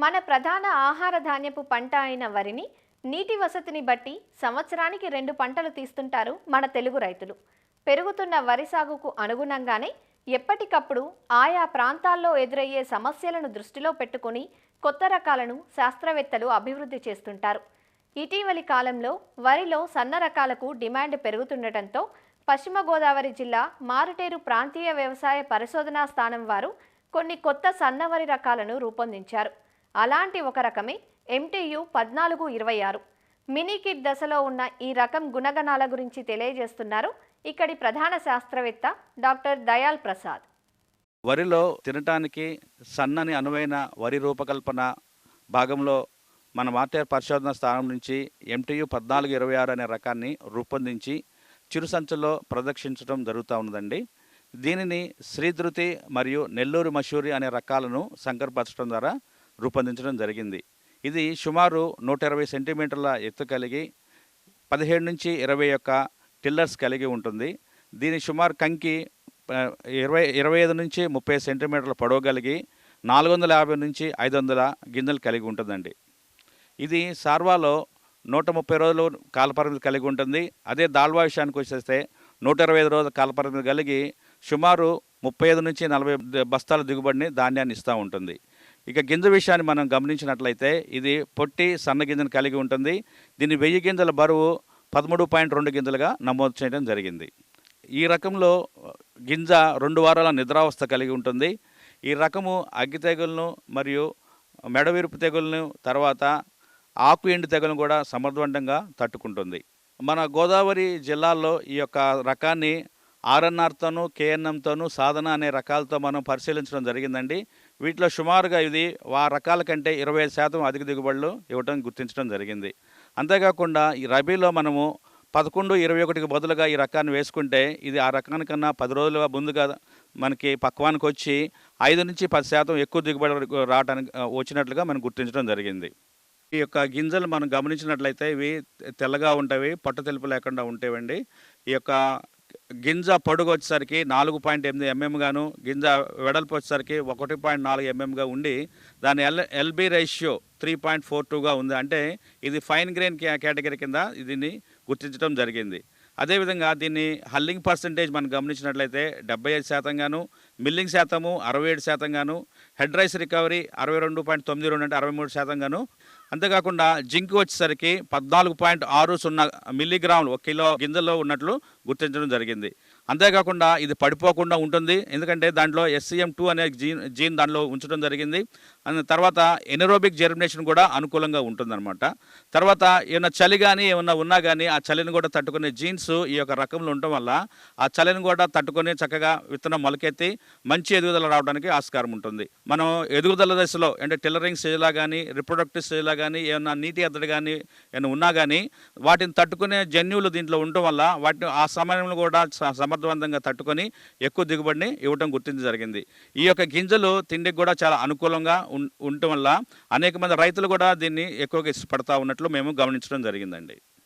మన ప్రధాన ఆహార ధాన్యపు పంట అయిన వరిని నీటి వసతిని బట్టి సంవత్సరానికి 2 పంటలు తీస్తుంటారు మన తెలుగు రైతులు. పెరుగుతున్న వరి సాగుకు అనుగుణంగానే ఎప్పటికప్పుడు ఆయా ప్రాంతాల్లో ఎదురయ్యే సమస్యలను దృష్టిలో పెట్టుకొని కొత్త రకాలను శాస్త్రవేత్తలు అభివృద్ధి చేస్తుంటారు. ఇటీవలి కాలంలో వరిలో సన్న రకాలకు డిమాండ్ పెరుగుతుండటంతో పశ్చిమ గోదావరి జిల్లా మారుటేరు ప్రాంతీయ వ్యవసాయ పరిశోధనా స్థానం వారు కొన్ని కొత్త సన్న వరి రకాలను రూపొందించారు. అలాంటి ఒక రకమే MTU 1426. మినీ కిడ్ దశలో ఉన్న ఈ రకం గుణగణాల గురించి తెలియజేస్తున్నారు ఇక్కడి ప్రధాన శాస్త్రవేత్త డాక్టర్ దయాల్ ప్రసాద్. వరిలో తినటానికి సన్నని అనువైన వరి రూపకల్పన భాగంలో మన మారుటేరు పరిశోధన స్థానం నుంచి MTU 1426 అనే రకాన్ని రూపొందించి చిరుసంచుల్లో ప్రదర్శించడం జరుగుతూ ఉన్నదండి. దీనిని శ్రీధృతి మరియు నెల్లూరు మషూరి అనే రకాలను సంకరపరచడం ద్వారా రూపొందించడం జరిగింది. ఇది సుమారు 120 సెంటీమీటర్ల ఎత్తు కలిగి 17 నుంచి 21 టిల్లర్స్ కలిగి ఉంటుంది. దీని సుమారు కంకి 25 నుంచి 30 సెంటీమీటర్ల పొడవు కలిగి 450 నుంచి 500 గింజలు కలిగి ఉంటుందండి. ఇది సార్వాలో 130 రోజులు కాలపరిమితి కలిగి ఉంటుంది. అదే దాల్వా విషయానికి వచ్చేస్తే 125 రోజుల కాలపరిమితి కలిగి సుమారు 35 నుంచి 40 బస్తాల దిగుబడిని ధాన్యాన్ని ఇస్తూ ఉంటుంది. ఇక గింజ విషయాన్ని మనం గమనించినట్లయితే ఇది పొట్టి సన్న గింజను కలిగి ఉంటుంది. దీని 1000 గింజల బరువు 13.2 గింజలుగా నమోదు చేయడం జరిగింది. ఈ రకంలో గింజ 2 వారాల నిద్రావస్థ కలిగి ఉంటుంది. ఈ రకము అగ్గి తెగులను మరియు మెడవిరుపు తెగులను తర్వాత ఆకు ఎండు తెగులను కూడా సమర్థవంతంగా తట్టుకుంటుంది. మన గోదావరి జిల్లాల్లో ఈ యొక్క రకాన్ని RNRతోనూ KNMతోనూ సాధన అనే రకాలతో మనం పరిశీలించడం జరిగిందండి. వీటిలో సుమారుగా ఇది ఆ రకాల కంటే 25% అధిక దిగుబడులు ఇవ్వడం గుర్తించడం జరిగింది. అంతేకాకుండా ఈ రబీలో మనము 11-21కి బదులుగా ఈ రకాన్ని వేసుకుంటే ఇది ఆ రకానికన్నా 10 రోజులుగా ముందుగా మనకి పక్వానికి వచ్చి 5 నుంచి 10% ఎక్కువ దిగుబడి రావడానికి వచ్చినట్లుగా మనం గుర్తించడం జరిగింది. ఈ యొక్క గింజలు మనం గమనించినట్లయితే ఇవి తెల్లగా ఉంటాయి, పట్టు తెలుపు లేకుండా ఉంటాయండి. ఈ యొక్క గింజ పొడుగు వచ్చేసరికి 4.8 mm గాను, గింజ వెడల్పు వచ్చేసరికి 1.4 mm ఉండి దాని LB రేషియో 3.42గా ఉంది. అంటే ఇది ఫైన్ గ్రెయిన్ కేటగిరీ కింద దీన్ని గుర్తించడం జరిగింది. అదేవిధంగా దీన్ని హల్లింగ్ పర్సంటేజ్ మనం గమనించినట్లయితే 75% గాను, మిల్లింగ్ శాతము 67% గాను, హెడ్ రైస్ రికవరీ 62.92 అంటే 63% గాను, అంతేకాకుండా జింక్ వచ్చేసరికి 14.60 మిల్లీగ్రాములు 1 కిలో గింజల్లో ఉన్నట్లు గుర్తించడం జరిగింది. అంతేకాకుండా ఇది పడిపోకుండా ఉంటుంది, ఎందుకంటే దాంట్లో SCM2 అనే జీన్ దానిలో ఉంచడం జరిగింది. తర్వాత ఎనరోబిక్ జెర్మినేషన్ కూడా అనుకూలంగా ఉంటుందన్నమాట. తర్వాత ఏమైనా చలి కానీ ఏమన్నా ఉన్నా కానీ ఆ చలిని కూడా తట్టుకునే జీన్స్ ఈ యొక్క రకంలో ఉండటం వల్ల ఆ చలిని కూడా తట్టుకొని చక్కగా విత్తనం మొలకెత్తి మంచి ఎదుగుదల రావడానికి ఆస్కారం ఉంటుంది. మనం ఎదుగుదల దశలో అంటే టిల్లరింగ్ స్టేజ్లా కానీ రిప్రొడక్టివ్ స్టేజ్లా కానీ ఏమన్నా నీటి ఎద్దడి కానీ ఏమైనా ఉన్నా కానీ వాటిని తట్టుకునే జన్యువులు దీంట్లో ఉండటం వల్ల వాటిని ఆ సమయంలో కూడా సమర్థవంతంగా తట్టుకొని ఎక్కువ దిగుబడిని ఇవ్వడం గుర్తించడం జరిగింది. ఈ యొక్క గింజలు తిండికి కూడా చాలా అనుకూలంగా ఉండటం వల్ల అనేక మంది రైతులు కూడా దీన్ని ఎక్కువగా ఇష్టపడతా ఉన్నట్లు మేము గమనించడం జరిగిందండి.